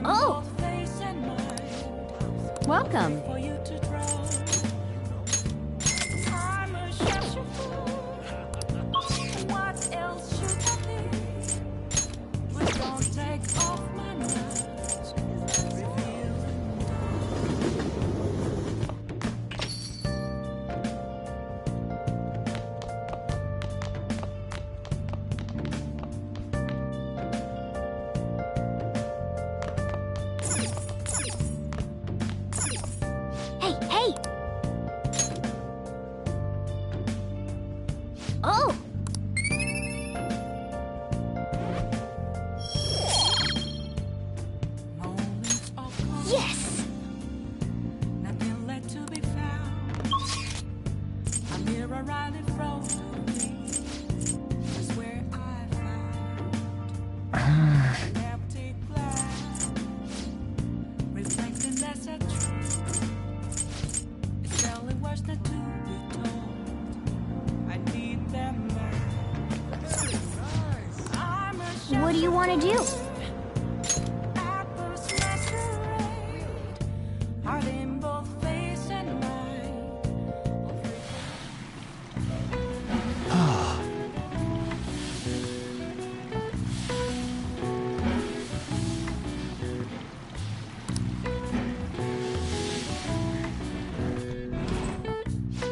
Oh! Welcome. Hey, hey! Oh! Yes! Nothing left to be found. A mirror right in front of me is where I found an empty glass, reflecting that's a truth. It's only words that to be told. I need them now. What do you want to do? Apples masquerade, heart in both face and mind.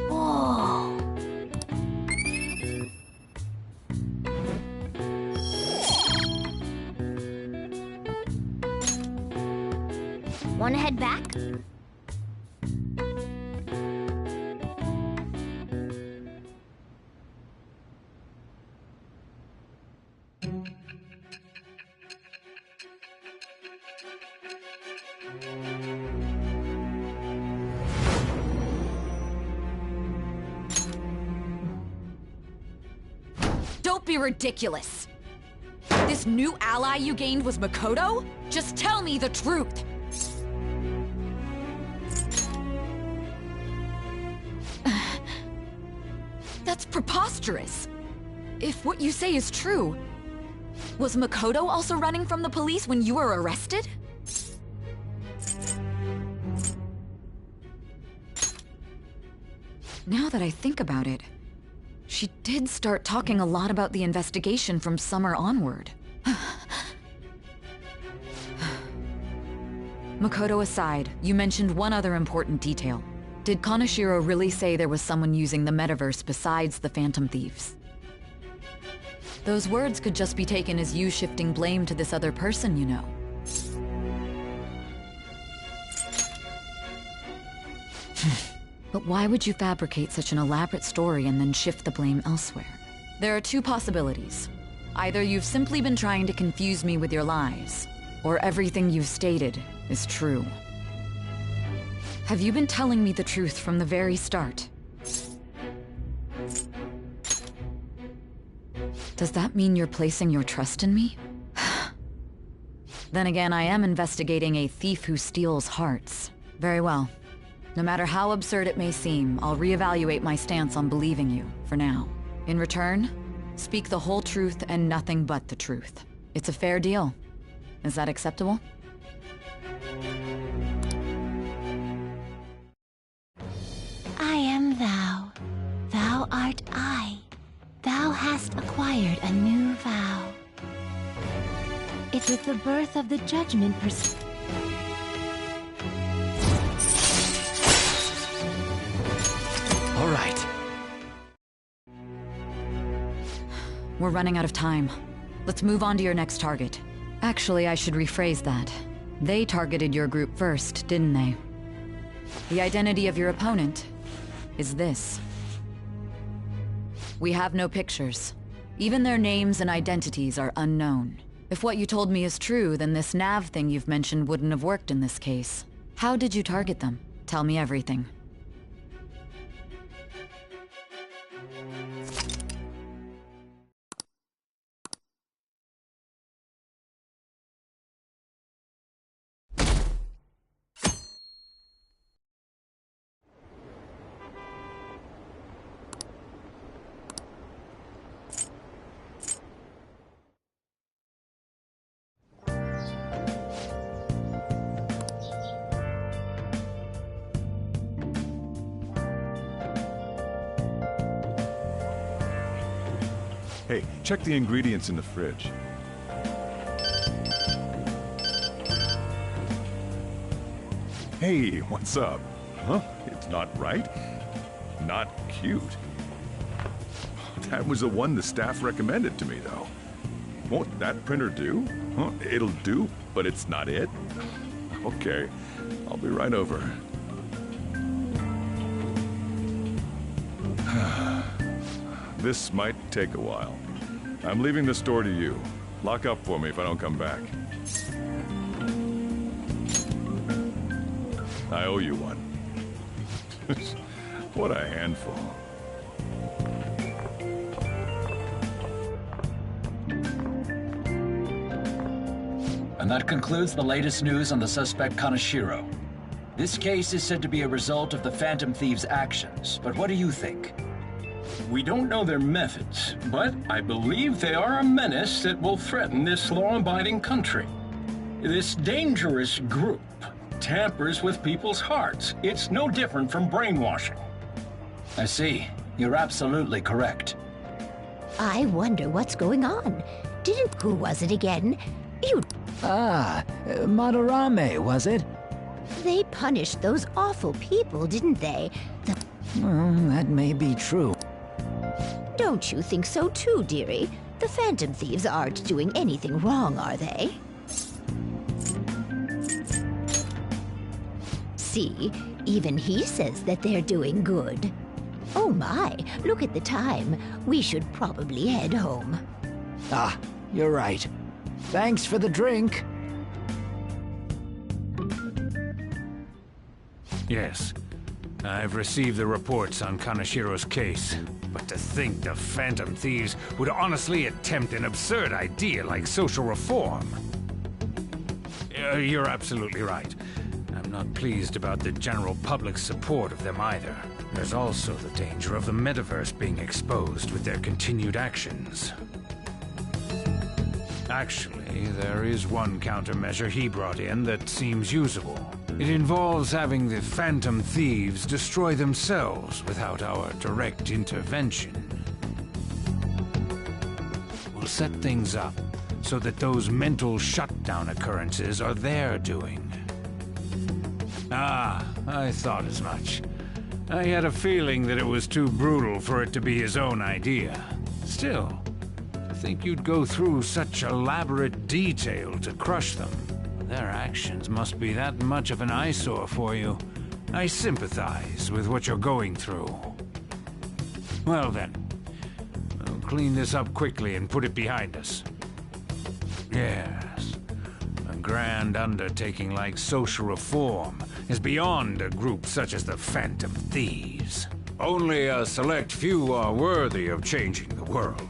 Whoa! Want to head back? Don't be ridiculous! This new ally you gained was Makoto? Just tell me the truth! That's preposterous! If what you say is true, was Makoto also running from the police when you were arrested? Now that I think about it, she did start talking a lot about the investigation from summer onward. Makoto aside, you mentioned one other important detail. Did Kaneshiro really say there was someone using the metaverse besides the Phantom Thieves? Those words could just be taken as you shifting blame to this other person, you know. But why would you fabricate such an elaborate story and then shift the blame elsewhere? There are two possibilities. Either you've simply been trying to confuse me with your lies, or everything you've stated is true. Have you been telling me the truth from the very start? Does that mean you're placing your trust in me? Then again, I am investigating a thief who steals hearts. Very well. No matter how absurd it may seem, I'll reevaluate my stance on believing you, for now. In return, speak the whole truth and nothing but the truth. It's a fair deal. Is that acceptable? I am thou. Thou art I. Thou hast acquired a new vow. It's with the birth of the judgment All right. We're running out of time. Let's move on to your next target. Actually, I should rephrase that. They targeted your group first, didn't they? The identity of your opponent is this. We have no pictures. Even their names and identities are unknown. If what you told me is true, then this nav thing you've mentioned wouldn't have worked in this case. How did you target them? Tell me everything. Hey, check the ingredients in the fridge. Hey, what's up? Huh? It's not right? Not cute. That was the one the staff recommended to me, though. Won't that printer do? Huh? It'll do, but it's not it? Okay, I'll be right over. This might take a while. I'm leaving the store to you. Lock up for me if I don't come back. I owe you one. What a handful. And that concludes the latest news on the suspect Kaneshiro. This case is said to be a result of the Phantom Thieves' actions, but what do you think? We don't know their methods, but I believe they are a menace that will threaten this law-abiding country. This dangerous group tampers with people's hearts. It's no different from brainwashing. I see. You're absolutely correct. I wonder what's going on. Who was it again? Madarame, was it? They punished those awful people, didn't they? Well, that may be true. Don't you think so too, dearie? The Phantom Thieves aren't doing anything wrong, are they? See, even he says that they're doing good. Oh my, look at the time. We should probably head home. Ah, you're right. Thanks for the drink. Yes. I've received the reports on Kaneshiro's case. But to think the Phantom Thieves would honestly attempt an absurd idea like social reform. You're absolutely right. I'm not pleased about the general public's support of them either. There's also the danger of the metaverse being exposed with their continued actions. Actually, there is one countermeasure he brought in that seems usable. It involves having the Phantom Thieves destroy themselves without our direct intervention. We'll set things up so that those mental shutdown occurrences are their doing. Ah, I thought as much. I had a feeling that it was too brutal for it to be his own idea. Still, to think you'd go through such elaborate detail to crush them. Their actions must be that much of an eyesore for you. I sympathize with what you're going through. Well then, we'll clean this up quickly and put it behind us. Yes, a grand undertaking like social reform is beyond a group such as the Phantom Thieves. Only a select few are worthy of changing the world.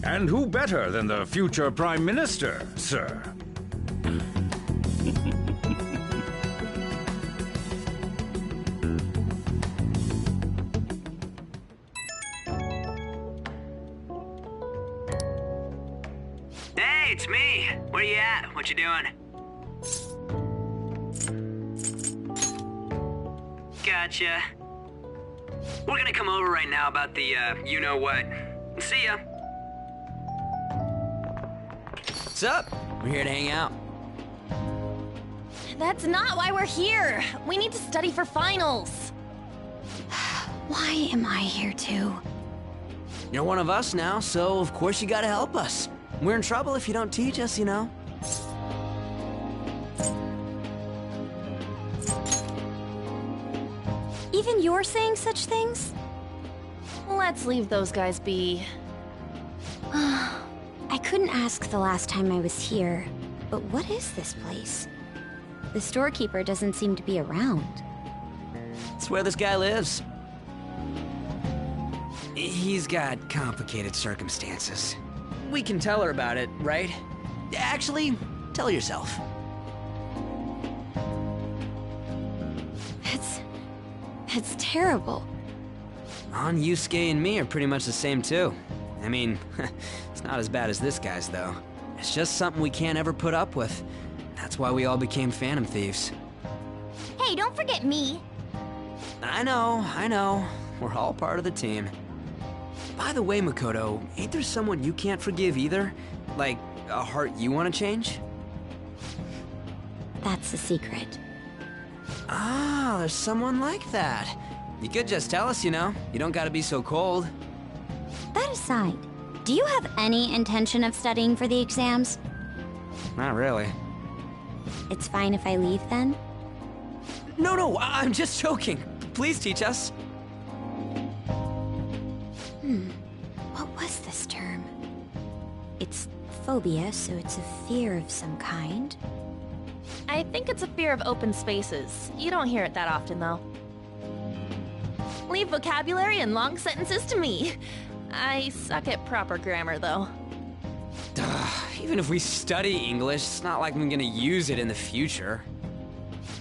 And who better than the future Prime Minister, sir? Hey, it's me. Where you at? What you doing? Gotcha. We're gonna come over right now about the, you-know-what. See ya. What's up? We're here to hang out. That's not why we're here. We need to study for finals. Why am I here too? You're one of us now, so of course you gotta help us. We're in trouble if you don't teach us, you know. Even you're saying such things? Let's leave those guys be. I couldn't ask the last time I was here, but what is this place? The storekeeper doesn't seem to be around. It's where this guy lives. He's got complicated circumstances. We can tell her about it, right? Actually, tell yourself. It's terrible. On Yusuke and me are pretty much the same too. I mean, it's not as bad as this guy's though. It's just something we can't ever put up with. That's why we all became Phantom Thieves. Hey, don't forget me. I know. We're all part of the team. By the way, Makoto, ain't there someone you can't forgive either? Like, a heart you want to change? That's a secret. Ah, there's someone like that. You could just tell us, you know. You don't gotta be so cold. That aside, do you have any intention of studying for the exams? Not really. It's fine if I leave then? No, I'm just joking. Please teach us. What was this term? It's phobia, so it's a fear of some kind. I think it's a fear of open spaces. You don't hear it that often, though. Leave vocabulary and long sentences to me. I suck at proper grammar, though. Even if we study English, it's not like I'm gonna use it in the future.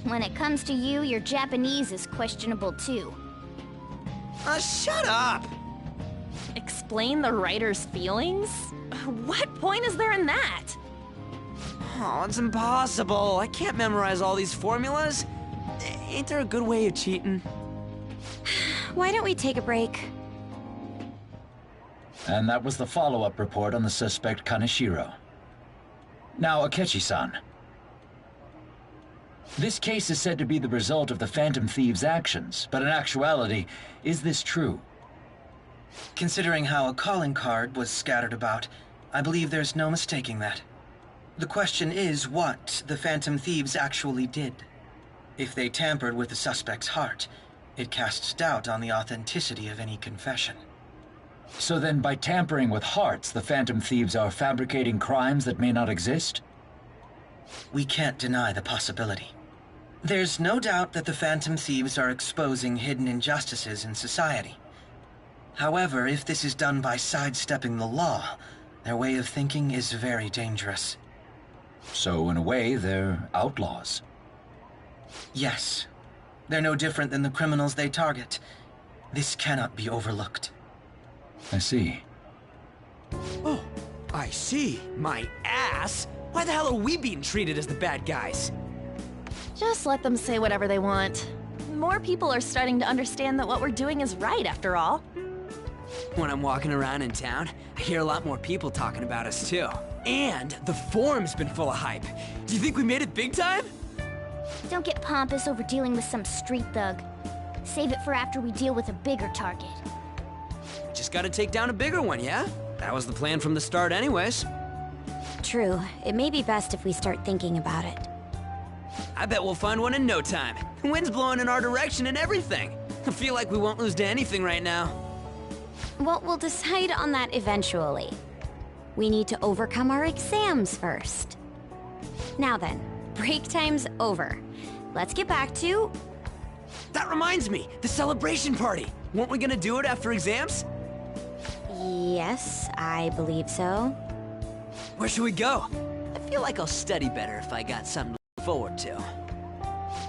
When it comes to you, your Japanese is questionable too. Shut up! Explain the writer's feelings? What point is there in that? Oh, it's impossible. I can't memorize all these formulas. Ain't there a good way of cheating? Why don't we take a break? And that was the follow-up report on the suspect Kaneshiro. Now, Akechi-san. This case is said to be the result of the Phantom Thieves' actions, but in actuality, is this true? Considering how a calling card was scattered about, I believe there's no mistaking that. The question is what the Phantom Thieves actually did. If they tampered with the suspect's heart, it casts doubt on the authenticity of any confession. So then, by tampering with hearts, the Phantom Thieves are fabricating crimes that may not exist? We can't deny the possibility. There's no doubt that the Phantom Thieves are exposing hidden injustices in society. However, if this is done by sidestepping the law, their way of thinking is very dangerous. So, in a way, they're outlaws. Yes. They're no different than the criminals they target. This cannot be overlooked. I see. Oh, I see. My ass? Why the hell are we being treated as the bad guys? Just let them say whatever they want. More people are starting to understand that what we're doing is right, after all. When I'm walking around in town, I hear a lot more people talking about us, too. And the forum's been full of hype. Do you think we made it big time? Don't get pompous over dealing with some street thug. Save it for after we deal with a bigger target. Just gotta take down a bigger one, yeah? That was the plan from the start anyways. True. It may be best if we start thinking about it. I bet we'll find one in no time. The wind's blowing in our direction and everything. I feel like we won't lose to anything right now. Well, we'll decide on that eventually. We need to overcome our exams first. Now then, break time's over. Let's get back to... That reminds me, the celebration party. Weren't we gonna do it after exams? Yes, I believe so. Where should we go? I feel like I'll study better if I got something to look forward to.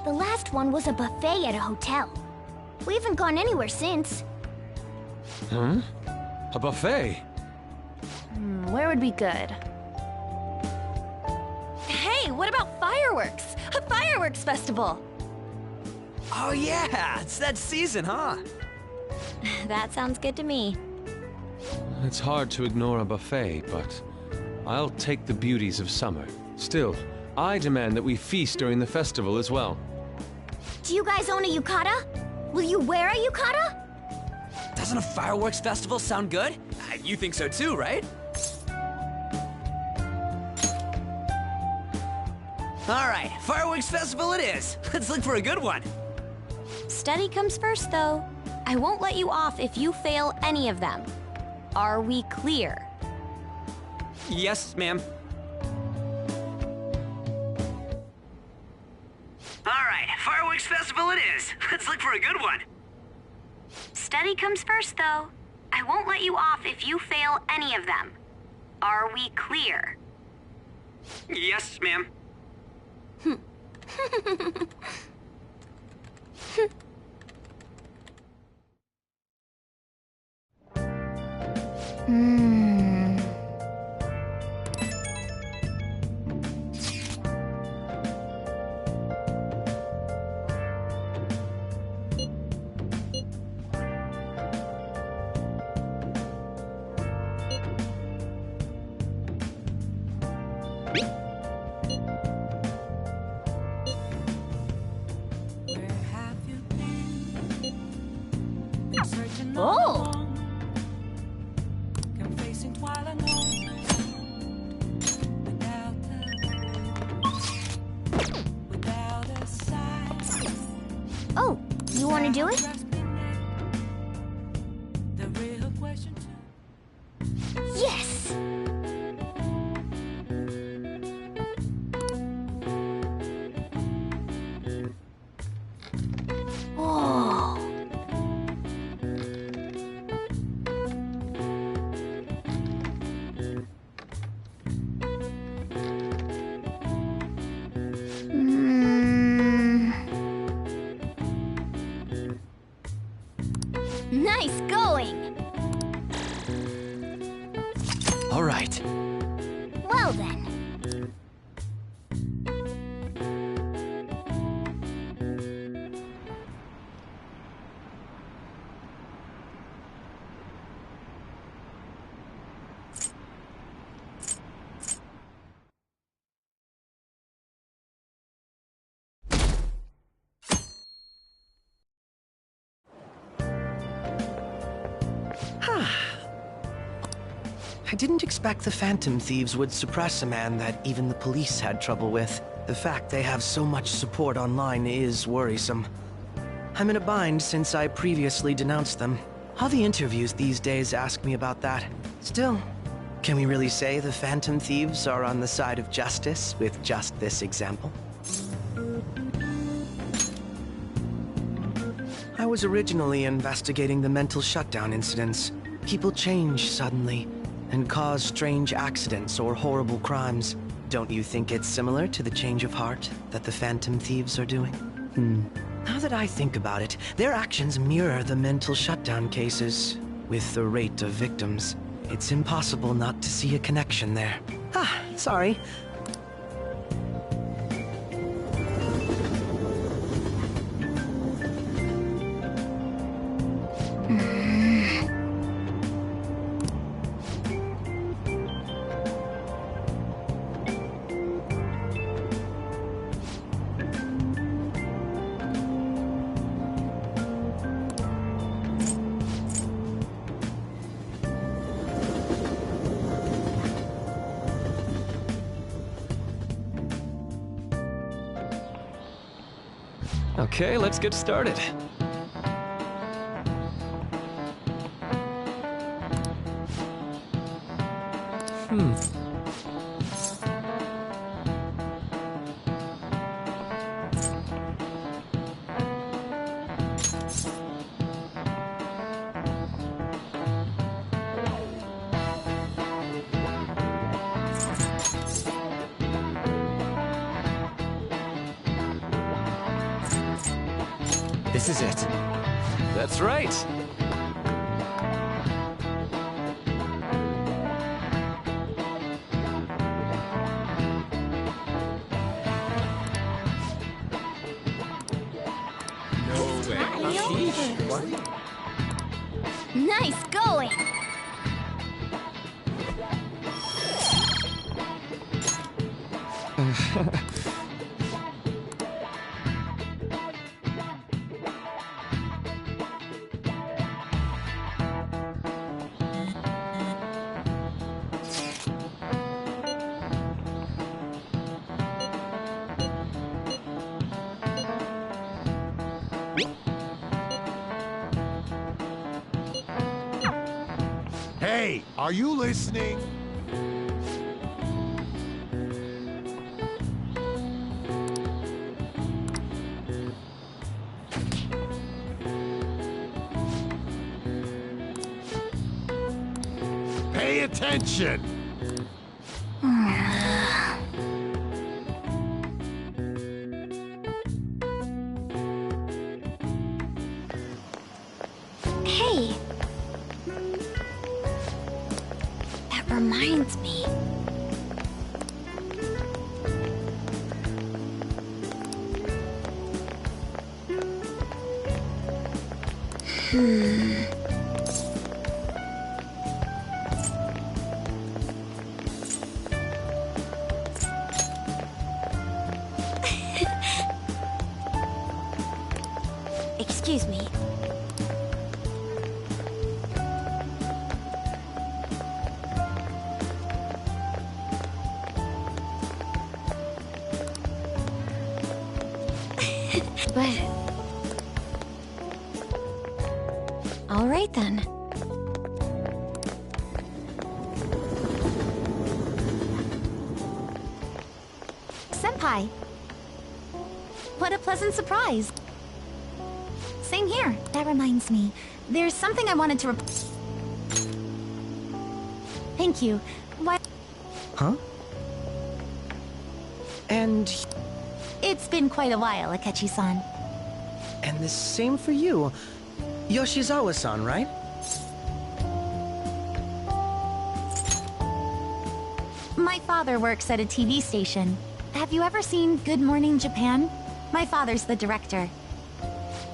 The last one was a buffet at a hotel. We haven't gone anywhere since. A buffet? Where would be good? Hey, what about fireworks? A fireworks festival! Oh yeah, it's that season, huh? That sounds good to me. It's hard to ignore a buffet, but I'll take the beauties of summer. Still, I demand that we feast during the festival as well. Do you guys own a yukata? Will you wear a yukata? Doesn't a fireworks festival sound good? You think so too, right? All right, fireworks festival it is. Let's look for a good one. Study comes first, though. I won't let you off if you fail any of them. Are we clear? Yes, ma'am. All right, fireworks festival it is. Let's look for a good one. Study comes first, though. I won't let you off if you fail any of them. Are we clear? Yes, ma'am. Where have you been searching all Oh! along? Come facing twilight alone without a sign. Oh, you want to do it? The real question Yes! Oh. Nice going! All right. Well then. I didn't expect the Phantom Thieves would suppress a man that even the police had trouble with. The fact they have so much support online is worrisome. I'm in a bind since I previously denounced them. All the interviews these days ask me about that. Still, can we really say the Phantom Thieves are on the side of justice with just this example? I was originally investigating the mental shutdown incidents. People change suddenly and cause strange accidents or horrible crimes. Don't you think it's similar to the change of heart that the Phantom Thieves are doing? Now that I think about it, their actions mirror the mental shutdown cases. With the rate of victims, it's impossible not to see a connection there. Sorry. Okay, let's get started. This is it. That's right. Nice going! Hey, are you listening? Pay attention! Hey! That reminds me. Excuse me. But... all right, then. Senpai! What a pleasant surprise! Same here. That reminds me. There's something I wanted to Thank you. Why... Huh? And... It's been quite a while, Akechi-san. And the same for you. Yoshizawa-san, right? My father works at a TV station. Have you ever seen Good Morning Japan? My father's the director.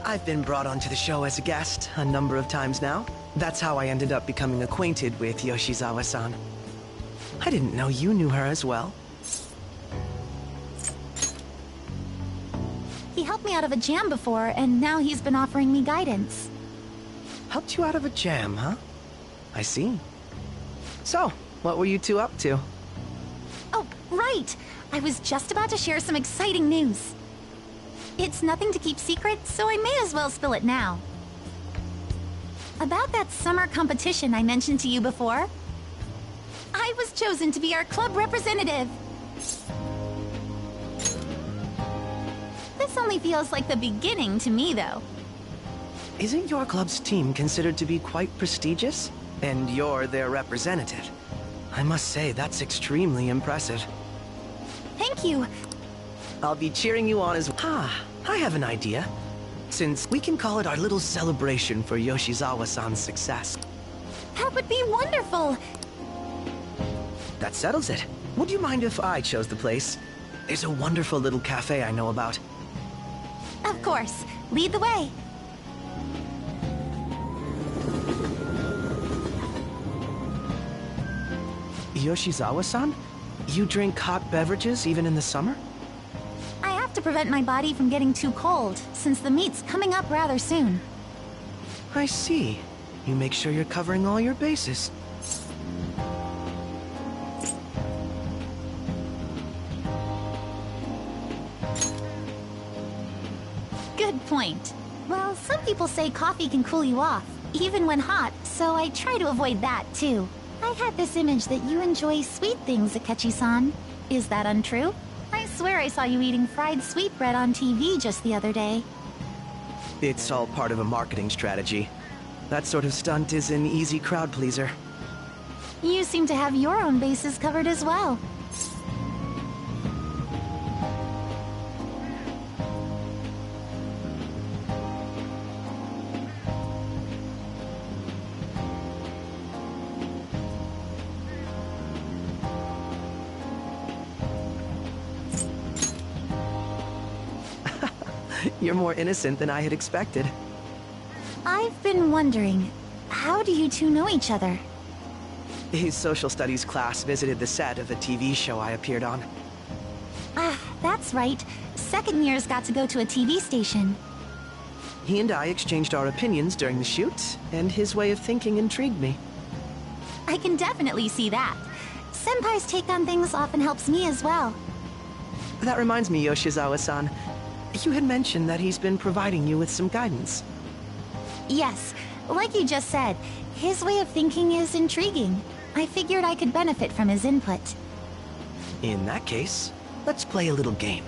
I've been brought onto the show as a guest a number of times now. That's how I ended up becoming acquainted with Yoshizawa-san. I didn't know you knew her as well. He helped me out of a jam before, and now he's been offering me guidance. Helped you out of a jam, huh? I see. So, what were you two up to? Oh, right! I was just about to share some exciting news. It's nothing to keep secret, so I may as well spill it now. About that summer competition I mentioned to you before, I was chosen to be our club representative. This only feels like the beginning to me, though. Isn't your club's team considered to be quite prestigious? And you're their representative. I must say, that's extremely impressive. Thank you. I'll be cheering you on as well. Ah, I have an idea. Since we can call it our little celebration for Yoshizawa-san's success. That would be wonderful! That settles it. Would you mind if I chose the place? There's a wonderful little cafe I know about. Of course. Lead the way. Yoshizawa-san? You drink hot beverages even in the summer? I have to prevent my body from getting too cold, since the meet's coming up rather soon. I see. You make sure you're covering all your bases. Good point. Well, some people say coffee can cool you off, even when hot, so I try to avoid that, too. I had this image that you enjoy sweet things, Akechi-san. Is that untrue? I swear I saw you eating fried sweetbread on TV just the other day. It's all part of a marketing strategy. That sort of stunt is an easy crowd pleaser. You seem to have your own bases covered as well. You're more innocent than I had expected. I've been wondering, how do you two know each other? His social studies class visited the set of a TV show I appeared on. Ah, that's right. Second years got to go to a TV station. He and I exchanged our opinions during the shoot, and his way of thinking intrigued me. I can definitely see that. Senpai's take on things often helps me as well. That reminds me, Yoshizawa-san. You had mentioned that he's been providing you with some guidance. Yes, like you just said, his way of thinking is intriguing. I figured I could benefit from his input. In that case, let's play a little game.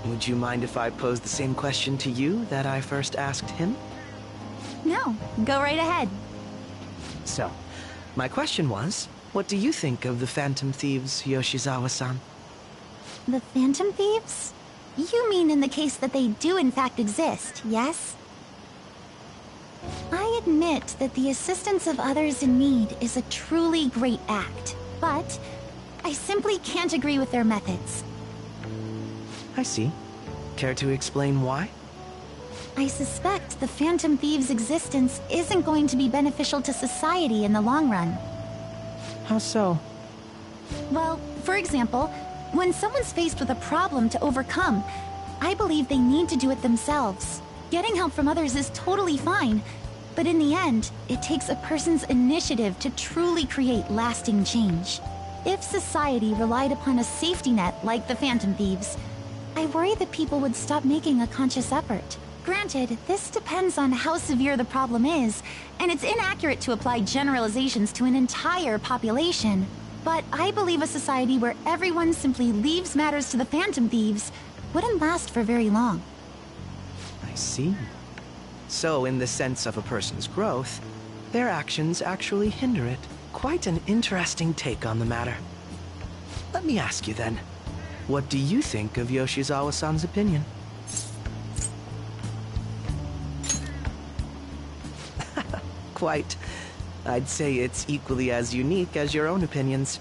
Would you mind if I posed the same question to you that I first asked him? No, go right ahead. So, my question was, what do you think of the Phantom Thieves, Yoshizawa-san? The Phantom Thieves? You mean in the case that they do in fact exist, yes? I admit that the assistance of others in need is a truly great act, but I simply can't agree with their methods. I see. Care to explain why? I suspect the Phantom Thieves' existence isn't going to be beneficial to society in the long run. How so? Well, for example, when someone's faced with a problem to overcome, I believe they need to do it themselves. Getting help from others is totally fine, but in the end, it takes a person's initiative to truly create lasting change. If society relied upon a safety net like the Phantom Thieves, I worry that people would stop making a conscious effort. Granted, this depends on how severe the problem is, and it's inaccurate to apply generalizations to an entire population. But I believe a society where everyone simply leaves matters to the Phantom Thieves wouldn't last for very long. I see. So, in the sense of a person's growth, their actions actually hinder it. Quite an interesting take on the matter. Let me ask you then, what do you think of Yoshizawa-san's opinion? Quite. I'd say it's equally as unique as your own opinions.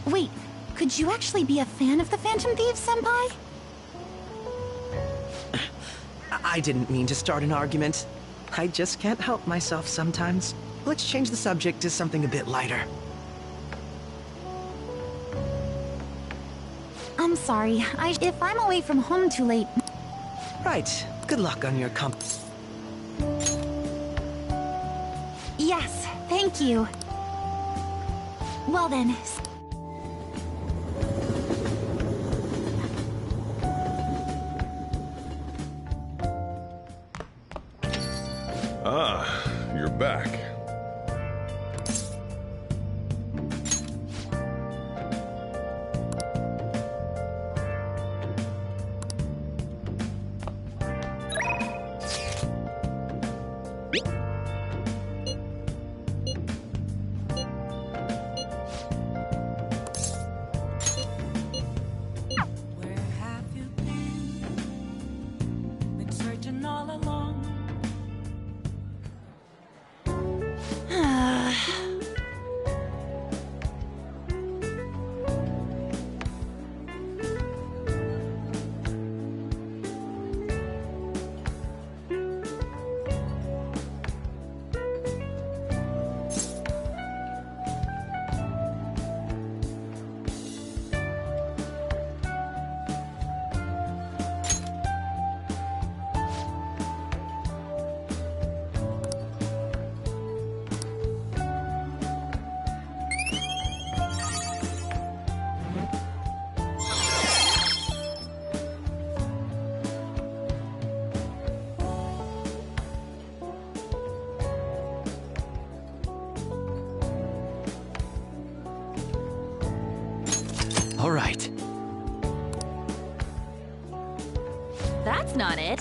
Wait, could you actually be a fan of the Phantom Thieves, Senpai? I didn't mean to start an argument. I just can't help myself sometimes. Let's change the subject to something a bit lighter. I'm sorry, if I'm away from home too late... Right. Good luck on your Yes, thank you. Well then... Ah, you're back. All right. That's not it.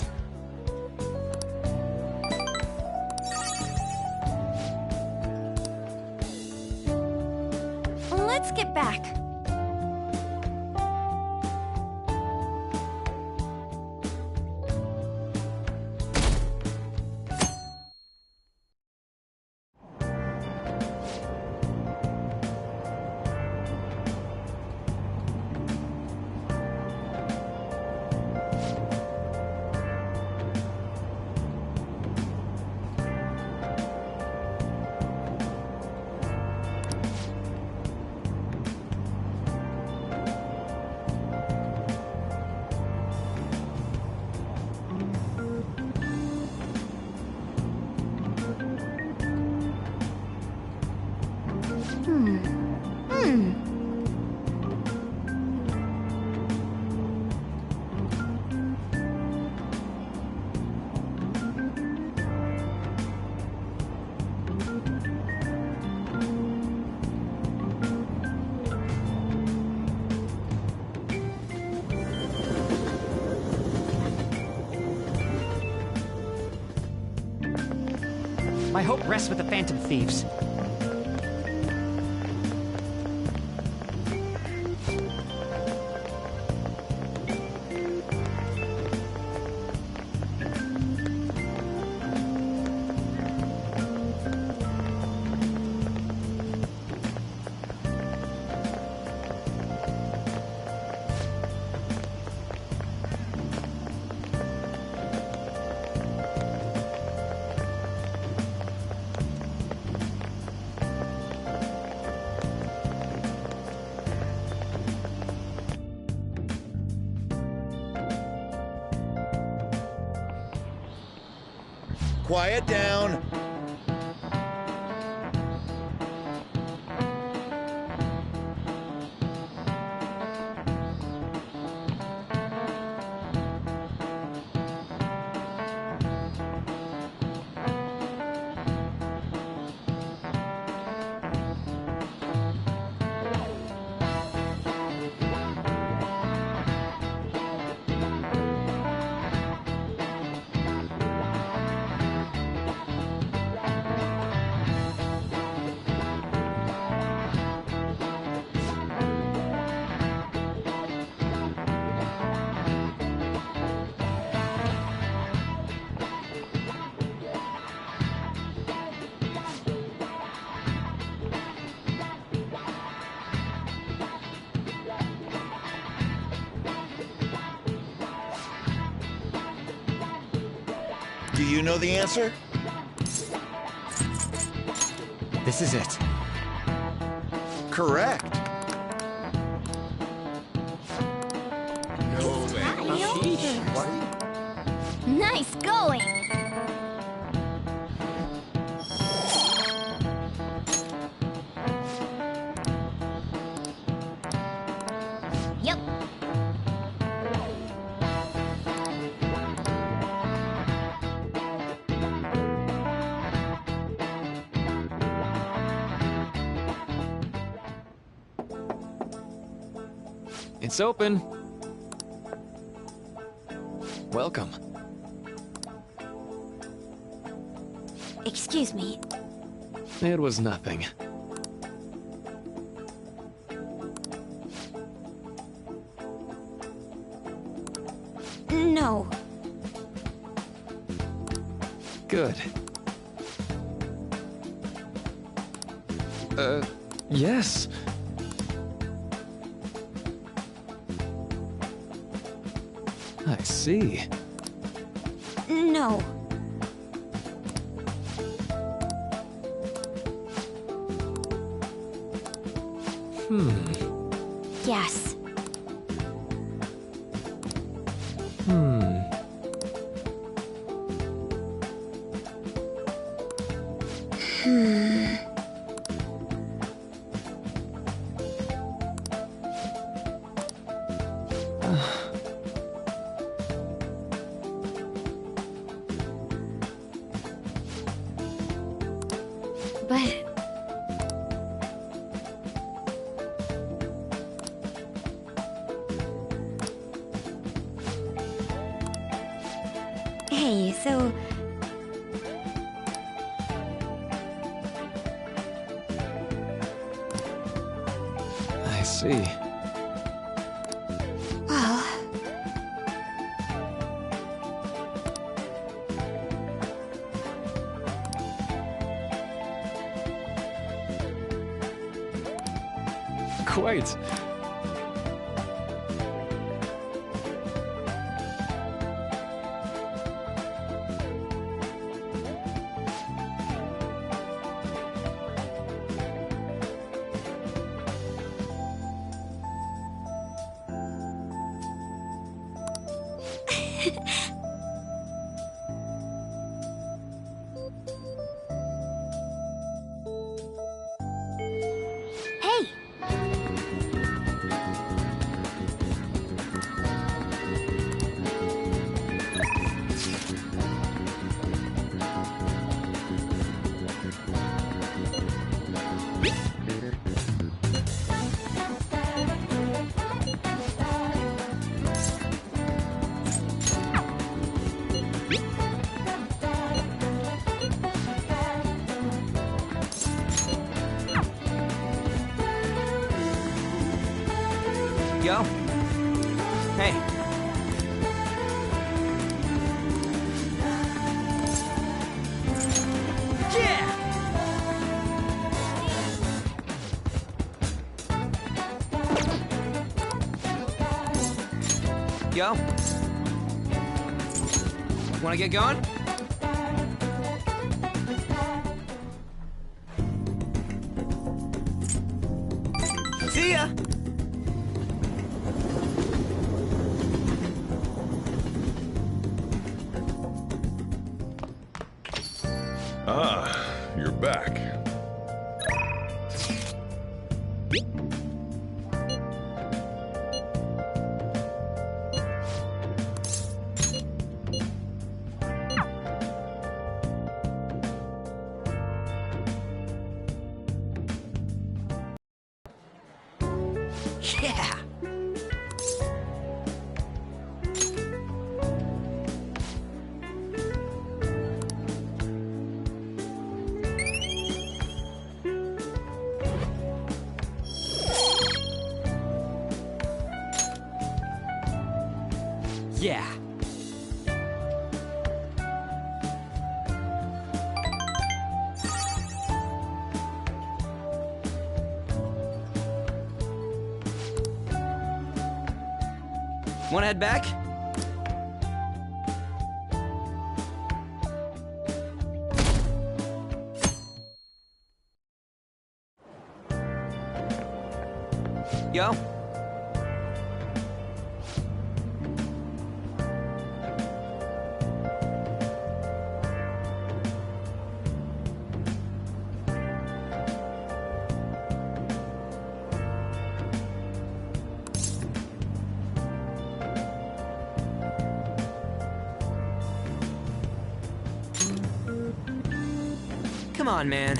Let's get back. My hope rests with the Phantom Thieves. quiet down. Do you know the answer? This is it. Correct. No way. Nice going. Yep. It's open. Welcome. Excuse me. It was nothing. No. Good. Yes. I see. No. Yes. But... Hey, so... I see. Well... Quite. Hey! Yo. Hey. Yeah! Yo. Wanna get going? See ya! back. Yeah! Yeah! Wanna head back? Yo. Come on, man.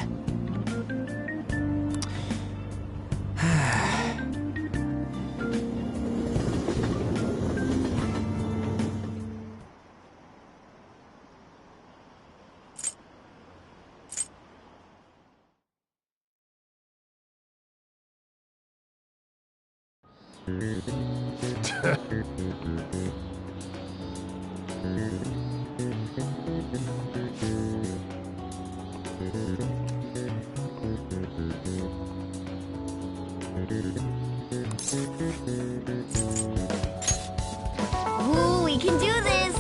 Ooh, we can do this!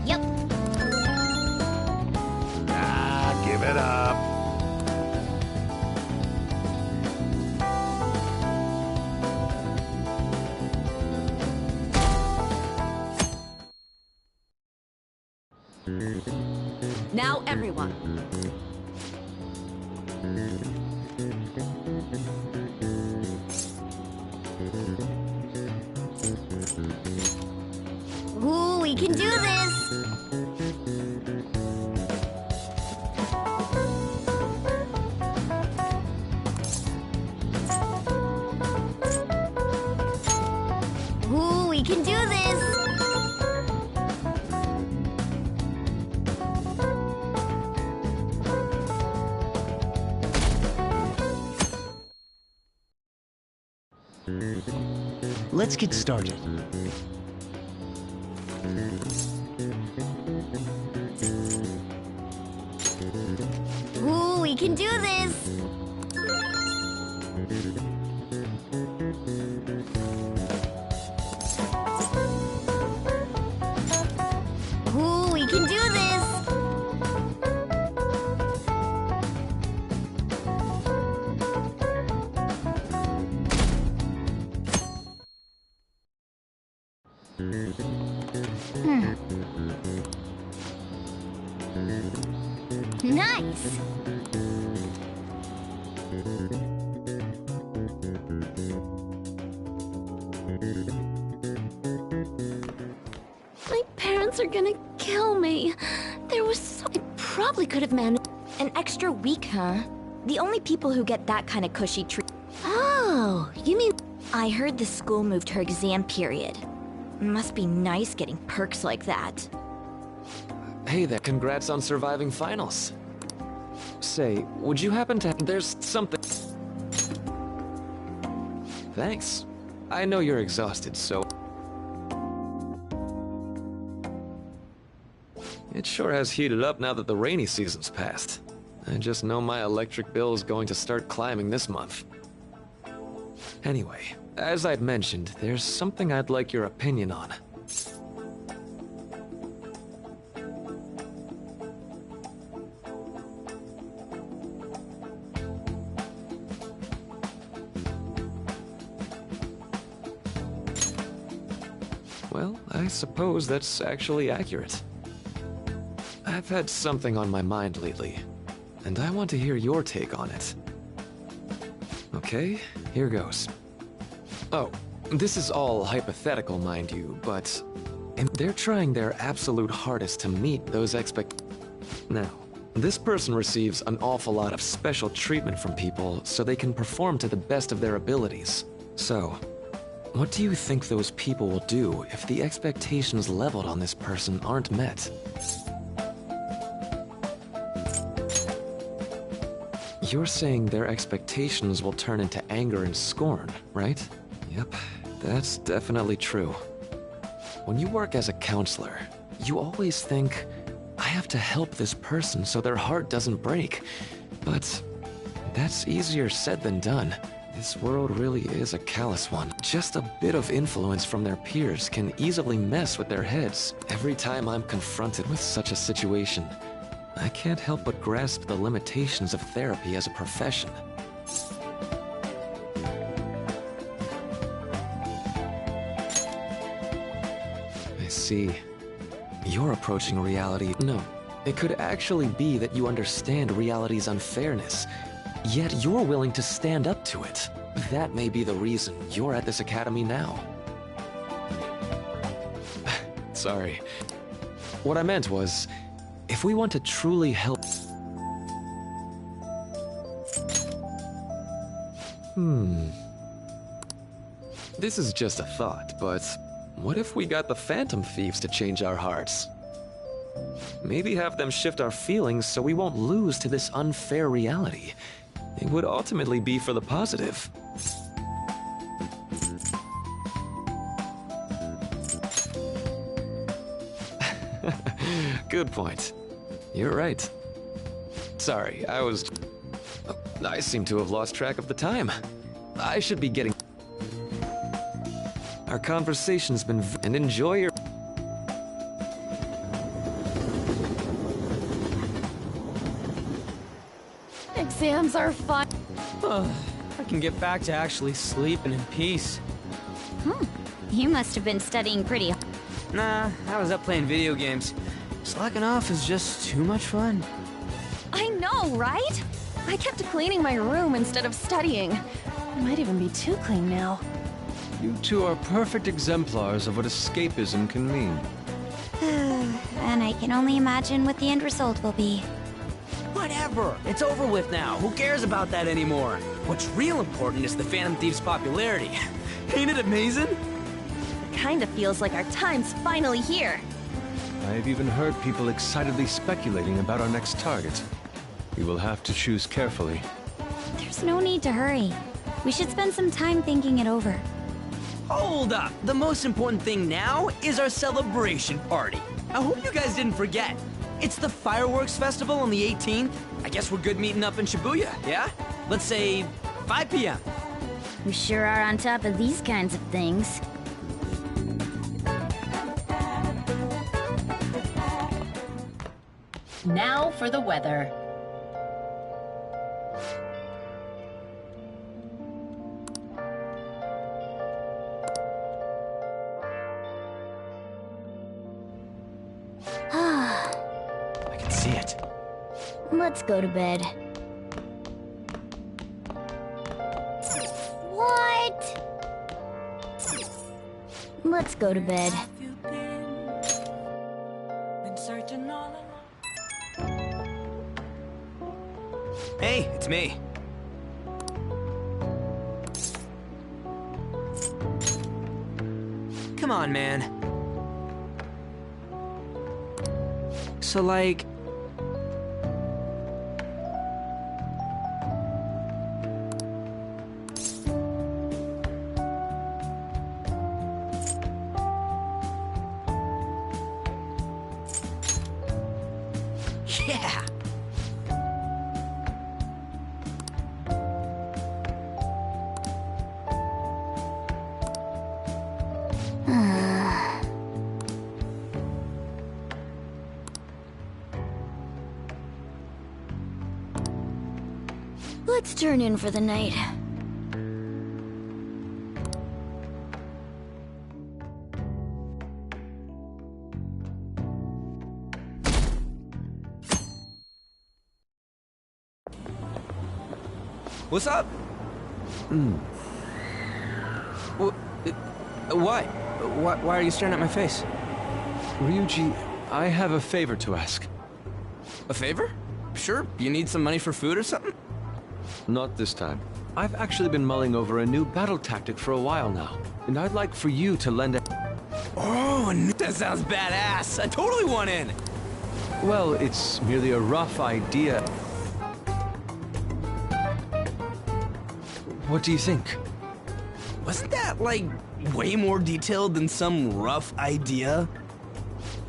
Yep. Ah, give it up. Now, everyone. Ooh, we can do this! Ooh, we can do this! Let's get started. Ooh, we can do this! Ooh, we can do this! Nice! My parents are gonna kill me. There was so... I probably could have managed... An extra week, huh? The only people who get that kind of cushy treat... Oh, you mean... I heard the school moved her exam period. Must be nice getting perks like that. Hey there, congrats on surviving finals. Say, would you happen to... There's something... Thanks. I know you're exhausted, so... It sure has heated up now that the rainy season's passed. I just know my electric bill is going to start climbing this month. Anyway, as I'd mentioned, there's something I'd like your opinion on. Well, I suppose that's actually accurate. I've had something on my mind lately, and I want to hear your take on it. Okay, here goes. Oh, this is all hypothetical, mind you, but they're trying their absolute hardest to meet those expectations. Now, this person receives an awful lot of special treatment from people so they can perform to the best of their abilities. So, what do you think those people will do if the expectations leveled on this person aren't met? You're saying their expectations will turn into anger and scorn, right? Yep, that's definitely true. When you work as a counselor, you always think, I have to help this person so their heart doesn't break. But that's easier said than done. This world really is a callous one. Just a bit of influence from their peers can easily mess with their heads. Every time I'm confronted with such a situation, I can't help but grasp the limitations of therapy as a profession. I see. You're approaching reality. No, it could actually be that you understand reality's unfairness, yet you're willing to stand up to it. That may be the reason you're at this academy now. Sorry. What I meant was, if we want to truly help... This is just a thought, but what if we got the Phantom Thieves to change our hearts? Maybe have them shift our feelings so we won't lose to this unfair reality. It would ultimately be for the positive. Good point. You're right. Sorry, I seem to have lost track of the time. I should be getting... Our conversation's been... And enjoy your... Exams are fun. I can get back to actually sleeping in peace. You must have been studying pretty hard. Nah, I was up playing video games. Slacking off is just too much fun. I know, right? I kept cleaning my room instead of studying. It might even be too clean now. You two are perfect exemplars of what escapism can mean. And I can only imagine what the end result will be. Whatever! It's over with now. Who cares about that anymore? What's real important is the Phantom Thieves' popularity. Ain't it amazing? Kinda feels like our time's finally here. I've even heard people excitedly speculating about our next target. We will have to choose carefully. There's no need to hurry. We should spend some time thinking it over. Hold up! The most important thing now is our celebration party. I hope you guys didn't forget. It's the Fireworks Festival on the 18th. I guess we're good meeting up in Shibuya, yeah? Let's say 5 p.m. We sure are on top of these kinds of things. Now for the weather. I can see it. Let's go to bed. What? Let's go to bed. Been searching all along. Hey, it's me. Come on, man. So, like... Yeah! Let's turn in for the night. What's up? What? Why are you staring at my face? Ryuji, I have a favor to ask. A favor? Sure. You need some money for food or something? Not this time. I've actually been mulling over a new battle tactic for a while now, and I'd like for you to lend a... Oh, that sounds badass. I totally want in. Well, it's merely a rough idea. What do you think? Wasn't that, like, way more detailed than some rough idea?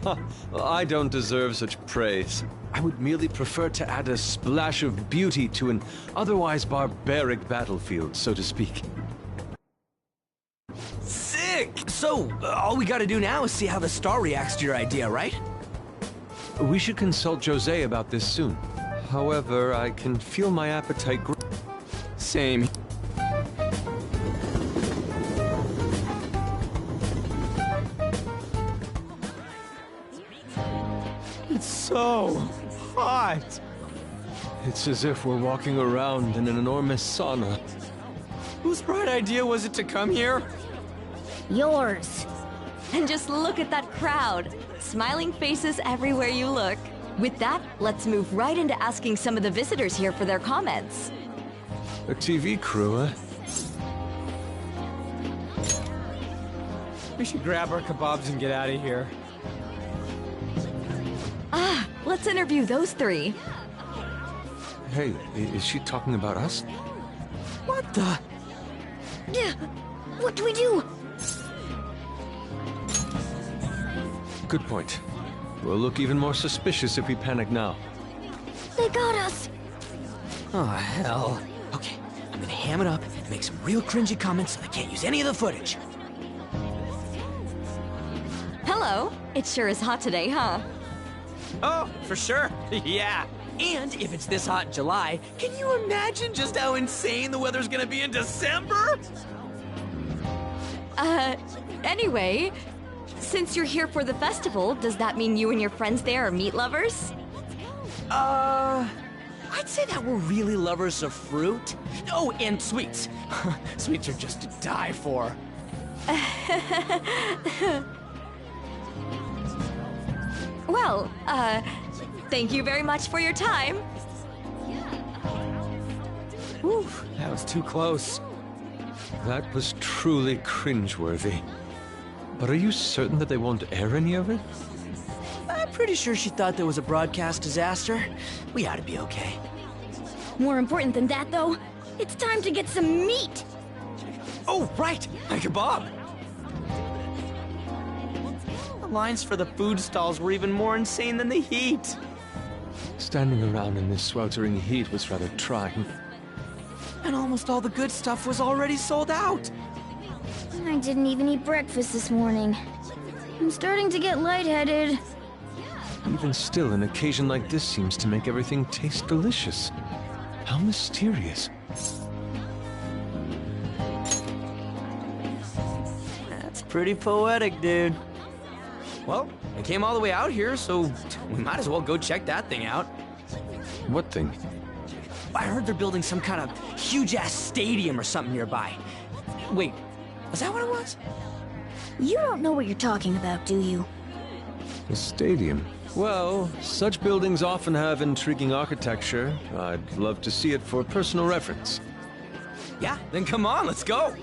Huh, well, I don't deserve such praise. I would merely prefer to add a splash of beauty to an otherwise barbaric battlefield, so to speak. Sick! So, all we gotta do now is see how the star reacts to your idea, right? We should consult Jose about this soon. However, I can feel my appetite Same. It's so hot. It's as if we're walking around in an enormous sauna. Whose bright idea was it to come here? Yours. And just look at that crowd. Smiling faces everywhere you look. With that, let's move right into asking some of the visitors here for their comments. A TV crew, huh? We should grab our kebabs and get out of here. Ah, let's interview those three. Hey, is she talking about us? What the? Yeah, what do we do? Good point. We'll look even more suspicious if we panic now. They got us. Oh, hell. Okay, I'm gonna ham it up and make some real cringy comments so they can't use any of the footage. Hello. It sure is hot today, huh? Oh, for sure. Yeah. And if it's this hot in July, can you imagine just how insane the weather's gonna be in December? Anyway, since you're here for the festival, does that mean you and your friends there are meat lovers? I'd say that we're really lovers of fruit. Oh, and sweets. Sweets are just to die for. Well, thank you very much for your time. Whew, that was too close. That was truly cringeworthy. But are you certain that they won't air any of it? I'm pretty sure she thought there was a broadcast disaster. We ought to be okay. More important than that, though, it's time to get some meat. Oh, right! My kebab! The lines for the food stalls were even more insane than the heat. Standing around in this sweltering heat was rather trying. And almost all the good stuff was already sold out. I didn't even eat breakfast this morning. I'm starting to get lightheaded. Even still, an occasion like this seems to make everything taste delicious. How mysterious. That's pretty poetic, dude. Well, I came all the way out here, so we might as well go check that thing out. What thing? I heard they're building some kind of huge-ass stadium or something nearby. Wait, was that what it was? You don't know what you're talking about, do you? A stadium? Well, such buildings often have intriguing architecture. I'd love to see it for personal reference. Yeah, then come on, let's go!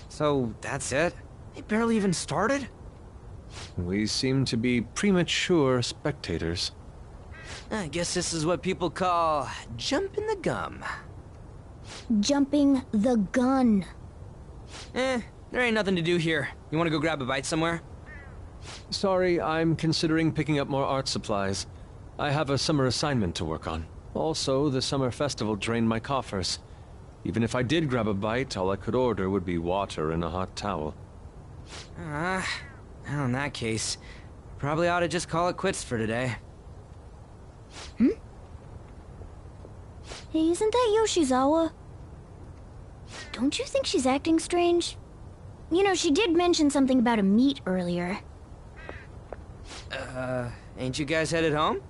So, that's it? They barely even started? We seem to be premature spectators. I guess this is what people call jumping the gum. Jumping the gun. There ain't nothing to do here. You wanna go grab a bite somewhere? Sorry, I'm considering picking up more art supplies. I have a summer assignment to work on. Also, the summer festival drained my coffers. Even if I did grab a bite, all I could order would be water and a hot towel. Well, in that case, probably ought to just call it quits for today. Hey, isn't that Yoshizawa? Don't you think she's acting strange? You know, she did mention something about a meet earlier. Ain't you guys headed home?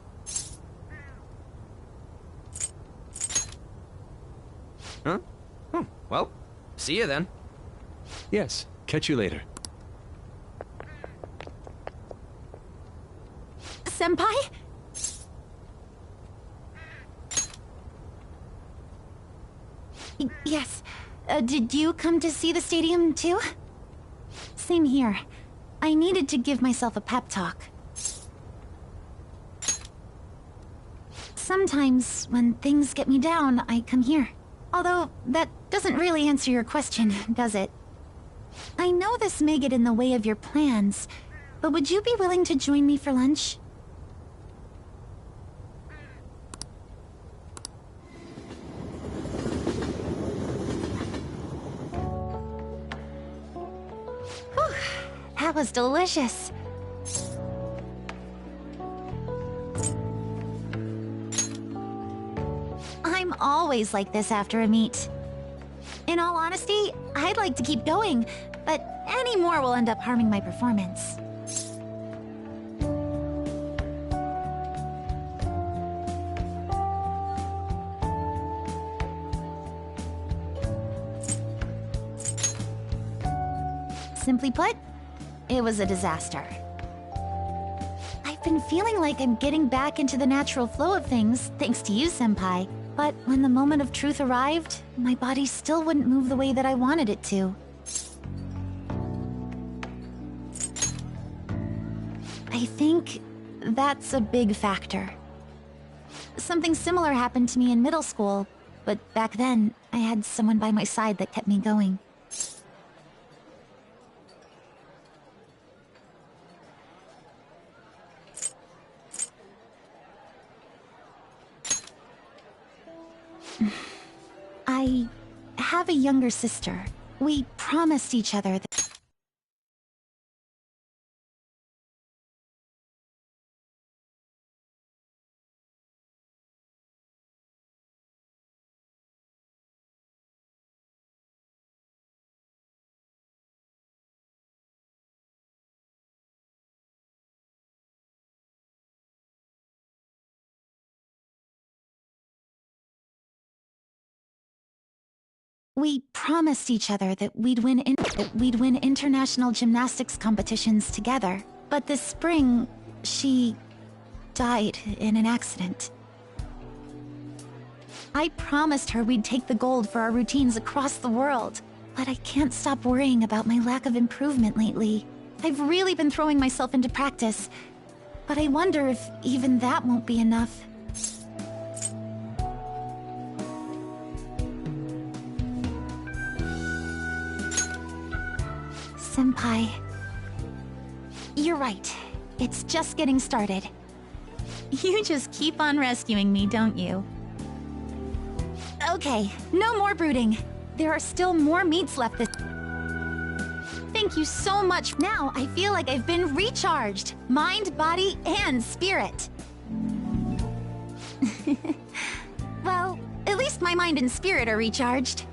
Huh? Oh, well, see you then. Yes, catch you later. Senpai? Yes. Did you come to see the stadium, too? Same here. I needed to give myself a pep talk. Sometimes, when things get me down, I come here. Although, that doesn't really answer your question, does it? I know this may get in the way of your plans, but would you be willing to join me for lunch? Whew, that was delicious. I'm always like this after a meet. In all honesty, I'd like to keep going, but any more will end up harming my performance. Simply put, it was a disaster. I've been feeling like I'm getting back into the natural flow of things, thanks to you, Senpai. But when the moment of truth arrived, my body still wouldn't move the way that I wanted it to. I think that's a big factor. Something similar happened to me in middle school, but back then, I had someone by my side that kept me going. I have a younger sister. We promised each other that... We promised each other that we'd win international gymnastics competitions together. But this spring, she died in an accident. I promised her we'd take the gold for our routines across the world. But I can't stop worrying about my lack of improvement lately. I've really been throwing myself into practice. But I wonder if even that won't be enough. Senpai, you're right. It's just getting started. You just keep on rescuing me, don't you? Okay, no more brooding. There are still more meets left this... Thank you so much. Now I feel like I've been recharged. Mind, body, and spirit. Well, at least my mind and spirit are recharged.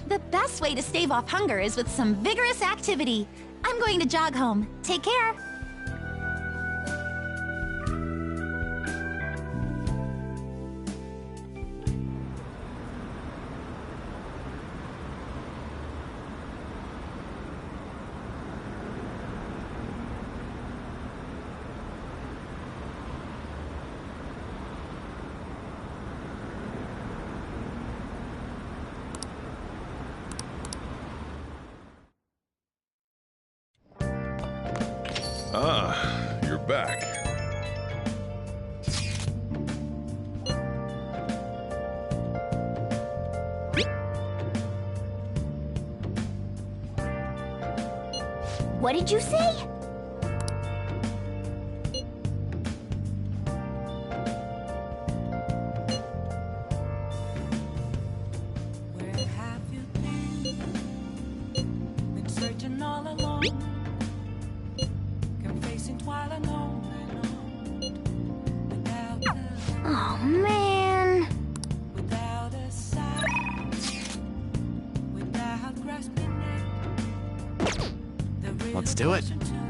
The best way to stave off hunger is with some vigorous activity. I'm going to jog home. Take care. Ah, you're back. What did you say? Where have you been searching all along, confessing while alone without Oh, man. without a sign, without grasping it. Let's do it. There really wasn't